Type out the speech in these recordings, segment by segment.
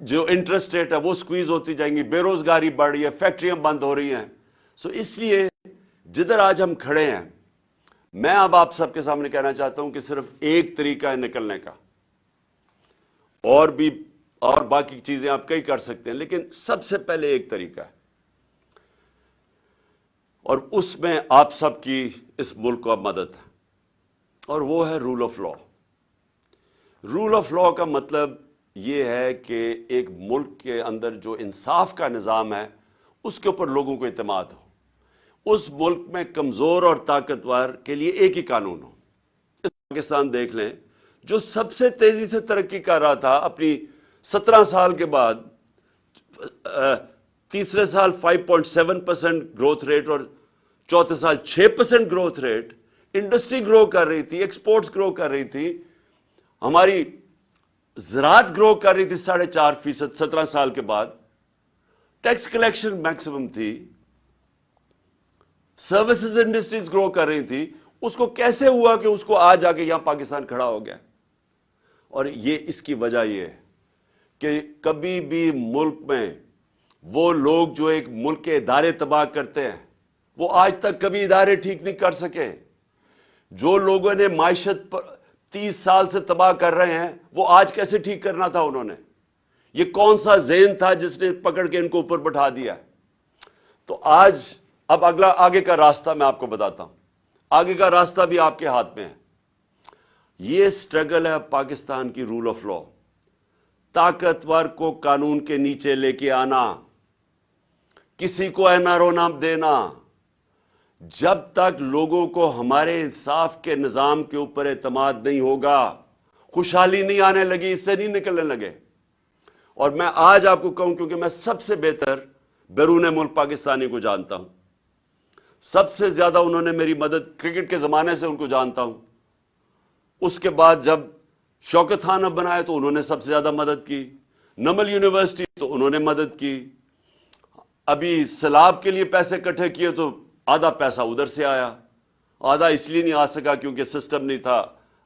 جو interest rate ہے وہ سکویز ہوتی جائیں گی, بے روزگاری بڑھ رہی ہے, فیکٹریاں بند ہو رہی ہیں. سو اس لیے جدھر آج ہم کھڑے ہیں, میں اب آپ سب کے سامنے کہنا چاہتا ہوں کہ صرف ایک طریقہ ہے نکلنے کا, اور باقی چیزیں آپ کئی کر سکتے ہیں, لیکن سب سے پہلے ایک طریقہ ہے, اور اس میں آپ سب کی اس ملک کو اب مدد ہے, اور وہ ہے rule of law. Rule of law کا مطلب یہ ہے کہ ایک ملک کے اندر جو انصاف کا نظام ہے اس کے اوپر لوگوں کو اعتماد ہو. اس ملک میں کمزور اور طاقتور کے لیے ایک ہی قانون ہو. اس پاکستان دیکھ لیں, جو سب سے تیزی سے ترقی کر رہا تھا اپنی 17 سال کے بعد, تیسرے سال 5.7% گروتھ ریٹ اور چوتھے سال 6% گروتھ ریٹ, انڈسٹری گرو کر رہی تھی, ایکسپورٹس گرو کر رہی تھی, ہماری زراعت گرو کر رہی تھی 4.5%. 17 سال کے بعد ٹیکس کلیکشن میکسیمم تھی, سروسز انڈسٹریز گرو کر رہی تھی. اس کو کیسے ہوا کہ اس کو آج آ کے یہاں پاکستان کھڑا ہو گیا؟ اور یہ اس کی وجہ یہ ہے کہ کبھی بھی ملک میں وہ لوگ جو ایک ملک کے ادارے تباہ کرتے ہیں وہ آج تک کبھی ادارے ٹھیک نہیں کر سکے. جو لوگوں نے معیشت 30 سال سے تباہ کر رہے ہیں وہ آج کیسے ٹھیک کرنا تھا انہوں نے؟ یہ کون سا ذہن تھا جس نے پکڑ کے ان کو اوپر بٹھا دیا؟ تو آج اب آگے کا راستہ میں آپ کو بتاتا ہوں. آگے کا راستہ بھی آپ کے ہاتھ میں ہے. یہ سٹرگل ہے پاکستان کی رول آف لا. طاقتور کو قانون کے نیچے لے کے آنا, کسی کو NRO نام دینا. جب تک لوگوں کو ہمارے انصاف کے نظام کے اوپر اعتماد نہیں ہوگا, خوشحالی نہیں آنے لگی, اس سے نہیں نکلنے لگے. اور میں آج آپ کو کہوں, کیونکہ میں سب سے بہتر بیرون ملک پاکستانی کو جانتا ہوں, سب سے زیادہ انہوں نے میری مدد کرکٹ کے زمانے سے ان کو جانتا ہوں. اس کے بعد جب شوکت خان اب بنائے تو انہوں نے سب سے زیادہ مدد کی, نمل یونیورسٹی تو انہوں نے مدد کی, ابھی سیلاب کے لیے پیسے اکٹھے کیے تو آدھا پیسہ ادھر سے آیا, آدھا اس لیے نہیں آ سکا کیونکہ سسٹم نہیں تھا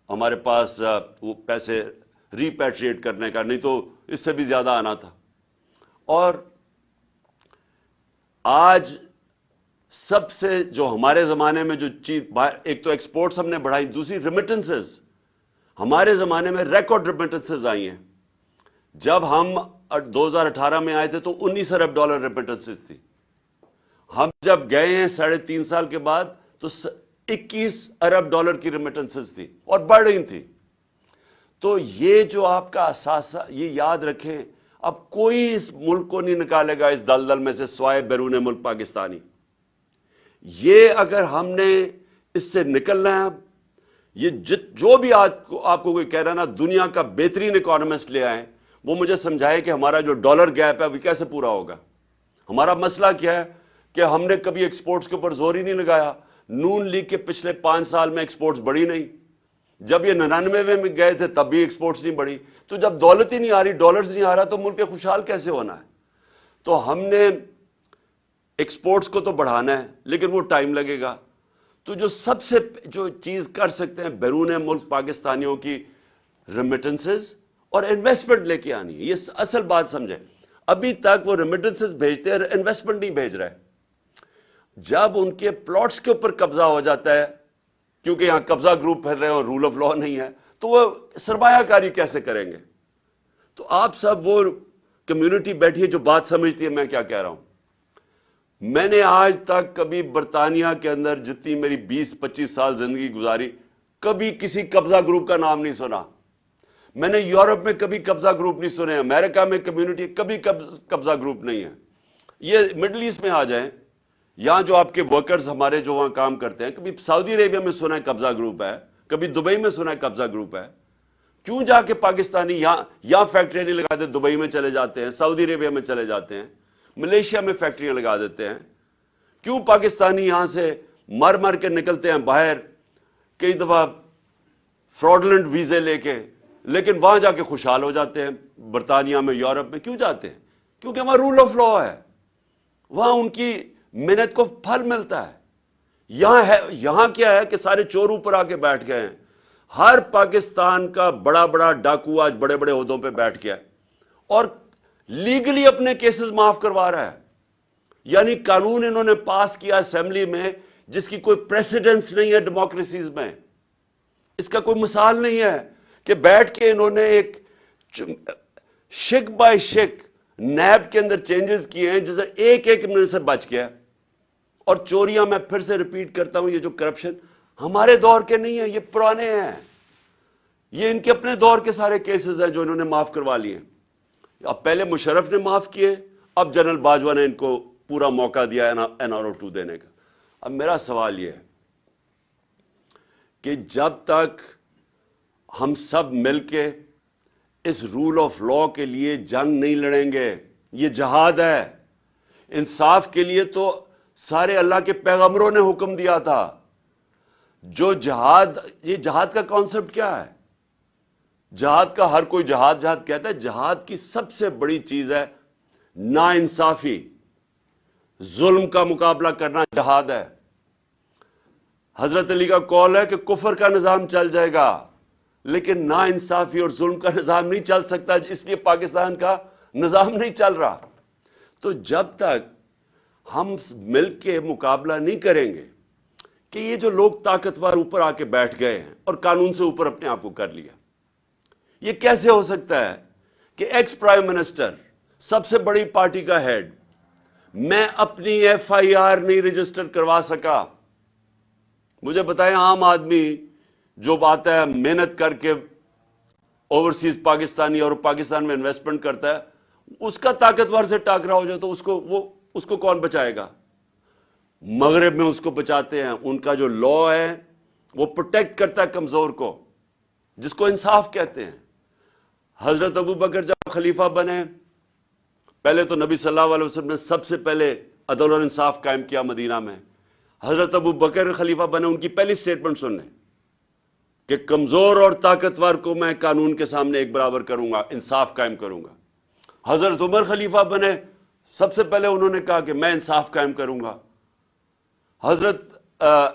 ہمارے پاس وہ پیسے ریپیٹریٹ کرنے کا, نہیں تو اس سے بھی زیادہ آنا تھا. اور آج سب سے جو ہمارے زمانے میں جو چیز, ایک تو ایکسپورٹس ہم نے بڑھائی, دوسری ریمیٹنسز. ہمارے زمانے میں ریکارڈ ریمیٹنسز آئی ہیں. جب ہم 2018 میں آئے تھے تو $19 ارب ریمیٹنسز تھی. ہم جب گئے ہیں 3.5 سال کے بعد تو $21 ارب کی ریمیٹنسز تھی اور بڑھ رہی تھی. تو یہ جو آپ کا اثاثہ, یہ یاد رکھیں, اب کوئی اس ملک کو نہیں نکالے گا اس دلدل میں سے سوائے بیرون ملک پاکستانی. یہ اگر ہم نے اس سے نکلنا ہے, یہ جو بھی آپ کو کوئی کہہ رہا نا دنیا کا بہترین اکانومسٹ لے آئیں, وہ مجھے سمجھائے کہ ہمارا جو ڈالر گیپ ہے وہ کیسے پورا ہوگا. ہمارا مسئلہ کیا ہے کہ ہم نے کبھی ایکسپورٹس کے اوپر زور ہی نہیں لگایا. نون لیگ کے پچھلے 5 سال میں ایکسپورٹس بڑھی نہیں. جب یہ 99 میں گئے تھے تب بھی ایکسپورٹس نہیں بڑھی. تو جب دولت ہی نہیں آ رہی, ڈالرز نہیں آ رہا, تو ملک خوشحال کیسے ہونا ہے؟ تو ہم نے ایکسپورٹس کو تو بڑھانا ہے لیکن وہ ٹائم لگے گا. تو جو سب سے جو چیز کر سکتے ہیں بیرون ملک پاکستانیوں کی ریمیٹنسز اور انویسٹمنٹ لے کے آنی ہے. یہ اصل بات سمجھیں. ابھی تک وہ ریمیٹنسز بھیجتے ہیں, انویسٹمنٹ نہیں بھیج رہے. جب ان کے پلاٹس کے اوپر قبضہ ہو جاتا ہے, کیونکہ یہاں قبضہ گروپ پھر رہے ہیں اور رول آف لا نہیں ہے, تو وہ سرمایہ کاری کیسے کریں گے؟ تو آپ سب وہ کمیونٹی بیٹھی ہے جو بات سمجھتی ہے میں کیا کہہ رہا ہوں. میں نے آج تک کبھی برطانیہ کے اندر جتنی میری 20-25 سال زندگی گزاری, کبھی کسی قبضہ گروپ کا نام نہیں سنا. میں نے یورپ میں کبھی قبضہ گروپ نہیں سنے, امریکہ میں کمیونٹی کبھی قبضہ گروپ نہیں ہے. یہ مڈل ایسٹ میں آ جائیں, یہاں جو آپ کے ورکرز ہمارے جو وہاں کام کرتے ہیں, کبھی سعودی عربیہ میں سنا ہے قبضہ گروپ ہے, کبھی دبئی میں سنا ہے قبضہ گروپ ہے. کیوں جا کے پاکستانی یہاں فیکٹریاں نہیں لگاتے, دبئی میں چلے جاتے ہیں, سعودی عربیہ میں چلے جاتے ہیں, ملیشیا میں فیکٹریاں لگا دیتے ہیں؟ کیوں پاکستانی یہاں سے مر کے نکلتے ہیں باہر, کئی دفعہ فراڈلنٹ ویزے لے کے, لیکن وہاں جا کے خوشحال ہو جاتے ہیں برطانیہ میں, یورپ میں. کیوں جاتے ہیں؟ کیونکہ وہاں رول آف لا ہے, وہاں ان کی محنت کو پھل ملتا ہے. یہاں کیا ہے کہ سارے چور اوپر آ کے بیٹھ گئے ہیں. ہر پاکستان کا بڑا ڈاکو آج بڑے عہدوں پہ بیٹھ گیا ہے, اور لیگلی اپنے کیسز معاف کروا رہا ہے. یعنی قانون انہوں نے پاس کیا اسمبلی میں جس کی کوئی پریسیڈنس نہیں ہے ڈیموکریسیز میں. اس کا کوئی مثال نہیں ہے کہ بیٹھ کے انہوں نے ایک شک بائی شک نیب کے اندر چینجز کیے ہیں جسے ایک ایک منٹ سے بچ گیا. اور چوریاں میں پھر سے ریپیٹ کرتا ہوں, یہ جو کرپشن ہمارے دور کے نہیں ہیں, یہ پرانے ہیں. یہ ان کے اپنے دور کے سارے کیسز ہیں جو انہوں نے معاف کروا لیے. اب پہلے مشرف نے معاف کیے, اب جنرل باجوہ نے ان کو پورا موقع دیا NRO 2 دینے کا. اب میرا سوال یہ ہے کہ جب تک ہم سب مل کے اس رول آف لا کے لیے جنگ نہیں لڑیں گے, یہ جہاد ہے. انصاف کے لیے تو سارے اللہ کے پیغمبروں نے حکم دیا تھا. جو جہاد, یہ جہاد کا کانسیپٹ کیا ہے؟ جہاد کا ہر کوئی جہاد کہتا ہے. جہاد کی سب سے بڑی چیز ہے نا انصافی, ظلم کا مقابلہ کرنا جہاد ہے. حضرت علی کا قول ہے کہ کفر کا نظام چل جائے گا لیکن نا انصافی اور ظلم کا نظام نہیں چل سکتا, اس لیے پاکستان کا نظام نہیں چل رہا. تو جب تک ہم مل کے مقابلہ نہیں کریں گے کہ یہ جو لوگ طاقتور اوپر آ کے بیٹھ گئے ہیں اور قانون سے اوپر اپنے آپ کو کر لیا, یہ کیسے ہو سکتا ہے کہ ایکس پرائم منسٹر, سب سے بڑی پارٹی کا ہیڈ, میں اپنی FIR نہیں رجسٹر کروا سکا. مجھے بتائیں, عام آدمی جو آتا ہے محنت کر کے اوورسیز پاکستانی اور پاکستان میں انویسٹمنٹ کرتا ہے, اس کا طاقتور سے ٹاکرا ہو جائے تو اس کو کون بچائے گا؟ مغرب میں اس کو بچاتے ہیں. ان کا جو لا ہے وہ پروٹیکٹ کرتا ہے کمزور کو, جس کو انصاف کہتے ہیں. حضرت ابو بکر جب خلیفہ بنے, پہلے تو نبی صلی اللہ علیہ وسلم نے سب سے پہلے عدل اور انصاف قائم کیا مدینہ میں. حضرت ابو بکر خلیفہ بنے, ان کی پہلی سٹیٹمنٹ سن لیں کہ کمزور اور طاقتور کو میں قانون کے سامنے ایک برابر کروں گا, انصاف قائم کروں گا. حضرت عمر خلیفہ بنے, سب سے پہلے انہوں نے کہا کہ میں انصاف قائم کروں گا. حضرت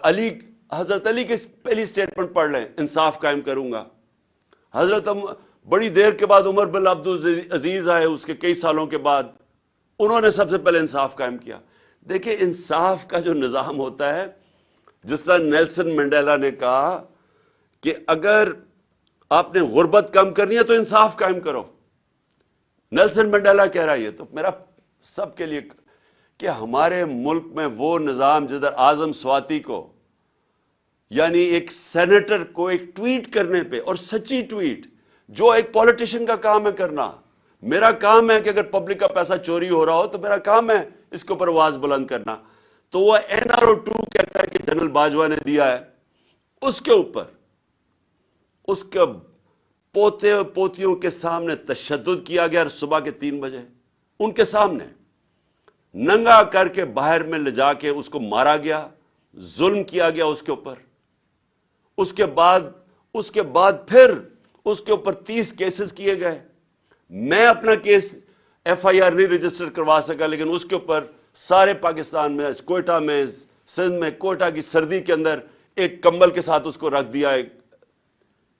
علی کی پہلی سٹیٹمنٹ پڑھ لیں, انصاف قائم کروں گا. بڑی دیر کے بعد عمر بن عبد العزیز آئے, اس کے کئی سالوں کے بعد, انہوں نے سب سے پہلے انصاف قائم کیا. دیکھیں انصاف کا جو نظام ہوتا ہے, جس طرح نیلسن منڈیلا نے کہا کہ اگر آپ نے غربت کم کرنی ہے تو انصاف قائم کرو. نیلسن منڈیلا کہہ رہا ہے. یہ تو میرا سب کے لیے کہ ہمارے ملک میں وہ نظام جدھر اعظم سواتی کو, یعنی ایک سینیٹر کو ایک ٹویٹ کرنے پہ, اور سچی ٹویٹ جو ایک پولیٹیشین کا کام ہے کرنا, میرا کام ہے کہ اگر پبلک کا پیسہ چوری ہو رہا ہو تو میرا کام ہے اس کے اوپر آواز بلند کرنا. تو وہ NRO 2 کہتا ہے کہ جنرل باجوہ نے دیا ہے, اس کے اوپر اس کے پوتے پوتیوں کے سامنے تشدد کیا گیا. صبح کے 3 بجے ان کے سامنے ننگا کر کے باہر میں لے جا کے اس کو مارا گیا, ظلم کیا گیا اس کے اوپر. اس کے بعد پھر اس کے اوپر 30 کیسز کیے گئے. میں اپنا کیس FIR نہیں رجسٹر کروا سکا, لیکن اس کے اوپر سارے پاکستان میں, کوئٹہ میں, سندھ میں, کوئٹہ کی سردی کے اندر ایک کمبل کے ساتھ اس کو رکھ دیا.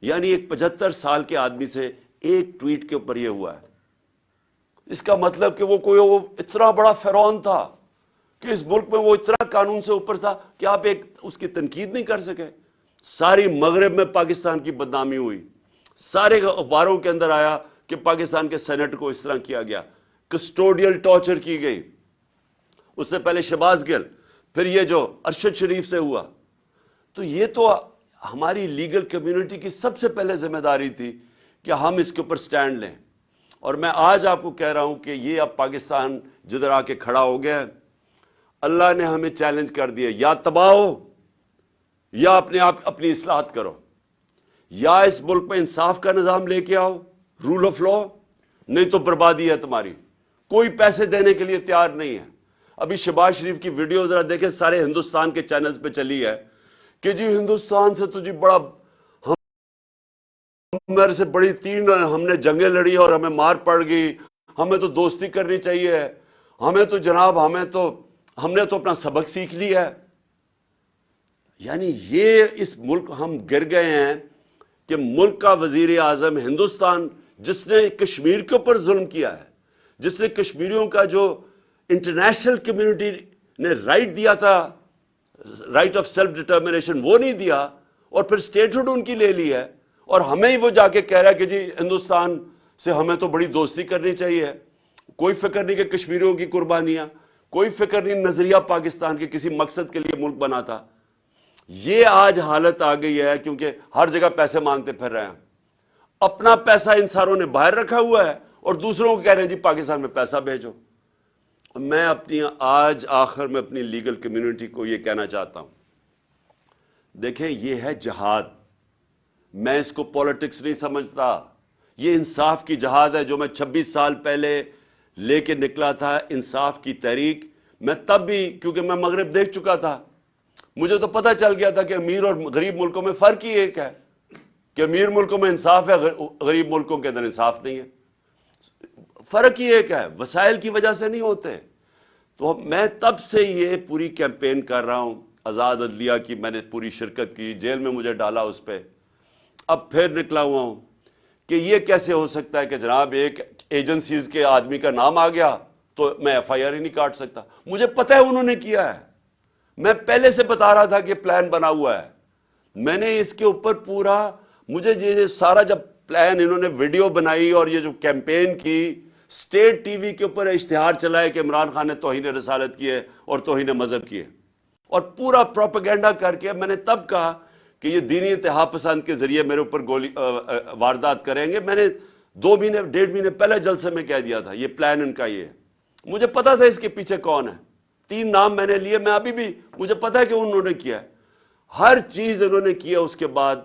یعنی ایک 75 سال کے آدمی سے ایک ٹویٹ کے اوپر یہ ہوا ہے. اس کا مطلب کہ وہ اتنا بڑا فرعون تھا کہ اس ملک میں وہ اتنا قانون سے اوپر تھا کہ آپ اس کی تنقید نہیں کر سکے. ساری مغرب میں پاکستان کی بدنامی ہوئی, سارے اخباروں کے اندر آیا کہ پاکستان کے سینٹ کو اس طرح کیا گیا, کسٹوڈیل ٹارچر کی گئی. اس سے پہلے شہباز گل, پھر یہ جو ارشد شریف سے ہوا. تو یہ تو ہماری لیگل کمیونٹی کی سب سے پہلے ذمہ داری تھی کہ ہم اس کے اوپر سٹینڈ لیں. اور میں آج آپ کو کہہ رہا ہوں کہ یہ اب پاکستان جدھر آ کے کھڑا ہو گیا, اللہ نے ہمیں چیلنج کر دیا, یا تباہ ہو یا اپنی اصلاحات کرو, یا اس ملک میں انصاف کا نظام لے کے آؤ, رول آف لا, نہیں تو بربادی ہے تمہاری. کوئی پیسے دینے کے لیے تیار نہیں ہے. ابھی شہباز شریف کی ویڈیو ذرا دیکھیں, سارے ہندوستان کے چینلز پہ چلی ہے کہ جی ہندوستان سے تو جی بڑا, میرے سے بڑی 3 ہم نے جنگیں لڑی اور ہمیں مار پڑ گئی, ہمیں تو دوستی کرنی چاہیے, ہمیں تو جناب ہم نے تو اپنا سبق سیکھ لیا ہے. یعنی یہ اس ملک ہم گر گئے ہیں کہ ملک کا وزیر اعظم ہندوستان, جس نے کشمیر کے اوپر ظلم کیا ہے, جس نے کشمیریوں کا جو انٹرنیشنل کمیونٹی نے رائٹ دیا تھا، رائٹ آف سیلف ڈٹرمنیشن، وہ نہیں دیا، اور پھر اسٹیٹہڈ ان کی لے لی ہے، اور ہمیں ہی وہ جا کے کہہ رہا ہے کہ جی ہندوستان سے ہمیں تو بڑی دوستی کرنی چاہیے، کوئی فکر نہیں کہ کشمیریوں کی قربانیاں، کوئی فکر نہیں نظریہ پاکستان کے کسی مقصد کے لیے ملک بنا تھا۔ یہ آج حالت آ گئی ہے کیونکہ ہر جگہ پیسے مانگتے پھر رہے ہیں، اپنا پیسہ ان ساروں نے باہر رکھا ہوا ہے اور دوسروں کو کہہ رہے ہیں جی پاکستان میں پیسہ بھیجو۔ میں اپنی آج آخر میں اپنی لیگل کمیونٹی کو یہ کہنا چاہتا ہوں، دیکھیں یہ ہے جہاد، میں اس کو پولیٹکس نہیں سمجھتا، یہ انصاف کی جہاد ہے جو میں 26 سال پہلے لے کے نکلا تھا، انصاف کی تحریک۔ میں تب بھی، کیونکہ میں مغرب دیکھ چکا تھا، مجھے تو پتہ چل گیا تھا کہ امیر اور غریب ملکوں میں فرق ہی ایک ہے، کہ امیر ملکوں میں انصاف ہے، غریب ملکوں کے اندر انصاف نہیں ہے، فرق ہی ایک ہے، وسائل کی وجہ سے نہیں ہوتے۔ تو میں تب سے یہ پوری کیمپین کر رہا ہوں، آزاد عدلیہ کی میں نے پوری شرکت کی، جیل میں مجھے ڈالا اس پہ، اب پھر نکلا ہوا ہوں کہ یہ کیسے ہو سکتا ہے کہ جناب ایک ایجنسیز کے آدمی کا نام آ گیا تو میں ایف آئی آر ہی نہیں کاٹ سکتا، مجھے پتہ ہے انہوں نے کیا ہے، میں پہلے سے بتا رہا تھا کہ پلان بنا ہوا ہے، میں نے اس کے اوپر پورا، مجھے یہ سارا جب پلان انہوں نے ویڈیو بنائی اور یہ جو کیمپین کی، اسٹیٹ ٹی وی کے اوپر اشتہار چلائے کہ عمران خان نے توہین رسالت کی ہے اور توہین مذہب کی ہے، اور پورا پروپیگنڈا کر کے میں نے تب کہا کہ یہ دینی اتحاد پسند کے ذریعے میرے اوپر واردات کریں گے۔ میں نے 2 مہینے 1.5 مہینے پہلے جلسے میں کہہ دیا تھا یہ پلان ان کا یہ ہے، مجھے پتا تھا اس کے پیچھے کون ہے، 3 نام میں نے لیے، میں ابھی بھی مجھے پتا ہے کہ انہوں نے کیا ہے، ہر چیز انہوں نے کیا۔ اس کے بعد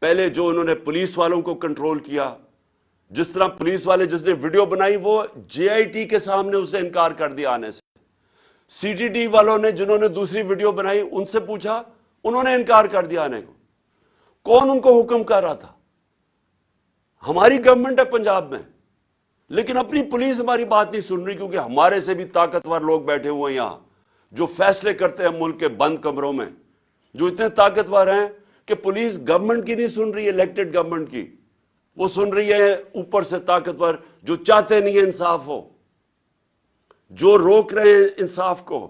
پہلے جو انہوں نے پولیس والوں کو کنٹرول کیا، جس طرح پولیس والے جس نے ویڈیو بنائی وہ جے آئی ٹی کے سامنے اسے انکار کر دیا آنے سے، سی ٹی ڈی والوں نے جنہوں نے دوسری ویڈیو بنائی ان سے پوچھا، انہوں نے انکار کر دیا آنے کو۔ کون ان کو حکم کر رہا تھا؟ ہماری گورنمنٹ ہے پنجاب میں، لیکن اپنی پولیس ہماری بات نہیں سن رہی، کیونکہ ہمارے سے بھی طاقتور لوگ بیٹھے ہوئے ہیں یہاں جو فیصلے کرتے ہیں ملک کے بند کمروں میں، جو اتنے طاقتور ہیں کہ پولیس گورنمنٹ کی نہیں سن رہی ہے، الیکٹڈ گورنمنٹ کی، وہ سن رہی ہے اوپر سے طاقتور جو چاہتے نہیں ہے انصاف ہو، جو روک رہے ہیں انصاف کو،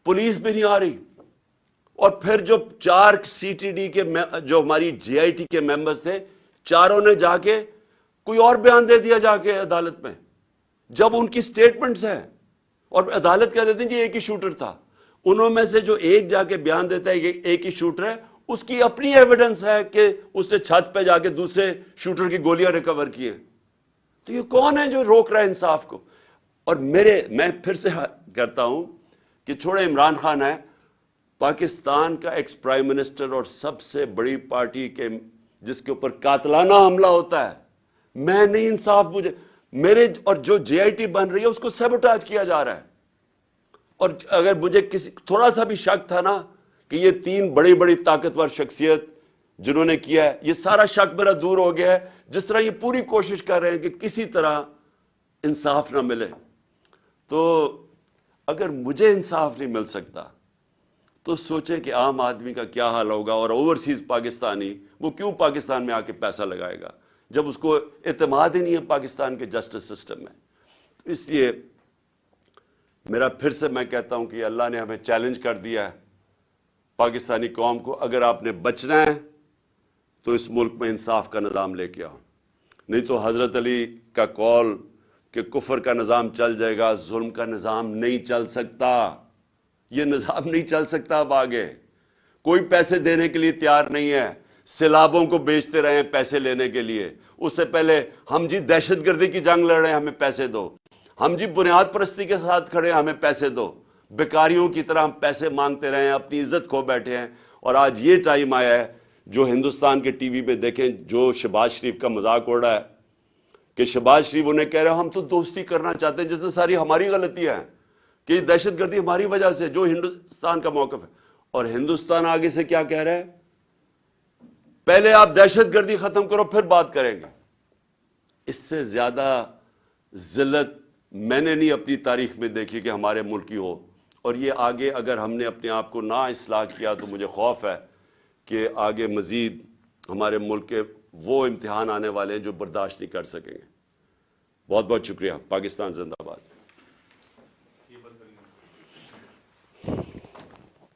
پولیس بھی نہیں آ رہی۔ اور پھر جو 4 سی ٹی ڈی کے جو ہماری جے آئی ٹی کے ممبرز تھے، چاروں نے جا کے کوئی اور بیان دے دیا جا کے عدالت میں، جب ان کی سٹیٹمنٹس ہیں، اور عدالت کہہ دیتے ہیں کہ ایک ہی شوٹر تھا، انہوں میں سے جو ایک جا کے بیان دیتا ہے کہ ایک ہی شوٹر ہے، اس کی اپنی ایویڈنس ہے کہ اس نے چھت پہ جا کے دوسرے شوٹر کی گولیاں ریکور کی ہیں۔ تو یہ کون ہے جو روک رہا ہے انصاف کو؟ اور میں پھر سے کرتا ہوں کہ چھوڑے عمران خان ہے، پاکستان کا ایکس پرائم منسٹر اور سب سے بڑی پارٹی کے جس کے اوپر قاتلانہ حملہ ہوتا ہے، میں نہیں انصاف، مجھے میرے اور جو جے آئی ٹی بن رہی ہے اس کو سیبوٹاج کیا جا رہا ہے۔ اور اگر مجھے تھوڑا سا بھی شک تھا نا کہ یہ 3 بڑی بڑی طاقتور شخصیت جنہوں نے کیا ہے، یہ سارا شک میرا دور ہو گیا ہے، جس طرح یہ پوری کوشش کر رہے ہیں کہ کسی طرح انصاف نہ ملے۔ تو اگر مجھے انصاف نہیں مل سکتا تو سوچیں کہ عام آدمی کا کیا حال ہوگا، اور اوورسیز پاکستانی وہ کیوں پاکستان میں آ کے پیسہ لگائے گا جب اس کو اعتماد ہی نہیں ہے پاکستان کے جسٹس سسٹم میں۔ اس لیے میرا پھر سے میں کہتا ہوں کہ اللہ نے ہمیں چیلنج کر دیا ہے پاکستانی قوم کو، اگر آپ نے بچنا ہے تو اس ملک میں انصاف کا نظام لے کے آؤ، نہیں تو حضرت علی کا قول کہ کفر کا نظام چل جائے گا، ظلم کا نظام نہیں چل سکتا، یہ نظام نہیں چل سکتا۔ اب آگے کوئی پیسے دینے کے لیے تیار نہیں ہے، سیلابوں کو بیچتے رہے ہیں پیسے لینے کے لیے، اس سے پہلے ہم جی دہشت گردی کی جنگ لڑ رہے ہیں ہمیں پیسے دو، ہم جی بنیاد پرستی کے ساتھ کھڑے ہیں ہمیں پیسے دو، بیکاریوں کی طرح ہم پیسے مانگتے رہے ہیں، اپنی عزت کھو بیٹھے ہیں۔ اور آج یہ ٹائم آیا ہے، جو ہندوستان کے ٹی وی پہ دیکھیں جو شہباز شریف کا مذاق اڑ رہا ہے کہ شہباز شریف انہیں کہہ رہے ہیں ہم تو دوستی کرنا چاہتے ہیں، جس میں ساری ہماری غلطیاں ہیں کہ یہ دہشت گردی ہماری وجہ سے، جو ہندوستان کا موقف ہے۔ اور ہندوستان آگے سے کیا کہہ رہا ہے؟ پہلے آپ دہشت گردی ختم کرو پھر بات کریں گے۔ اس سے زیادہ ذلت میں نے نہیں اپنی تاریخ میں دیکھی کہ ہمارے ملک کی ہو۔ اور یہ آگے اگر ہم نے اپنے آپ کو نہ اصلاح کیا تو مجھے خوف ہے کہ آگے مزید ہمارے ملک کے وہ امتحان آنے والے ہیں جو برداشت نہیں کر سکیں گے۔ بہت بہت شکریہ. پاکستان زندہ باد.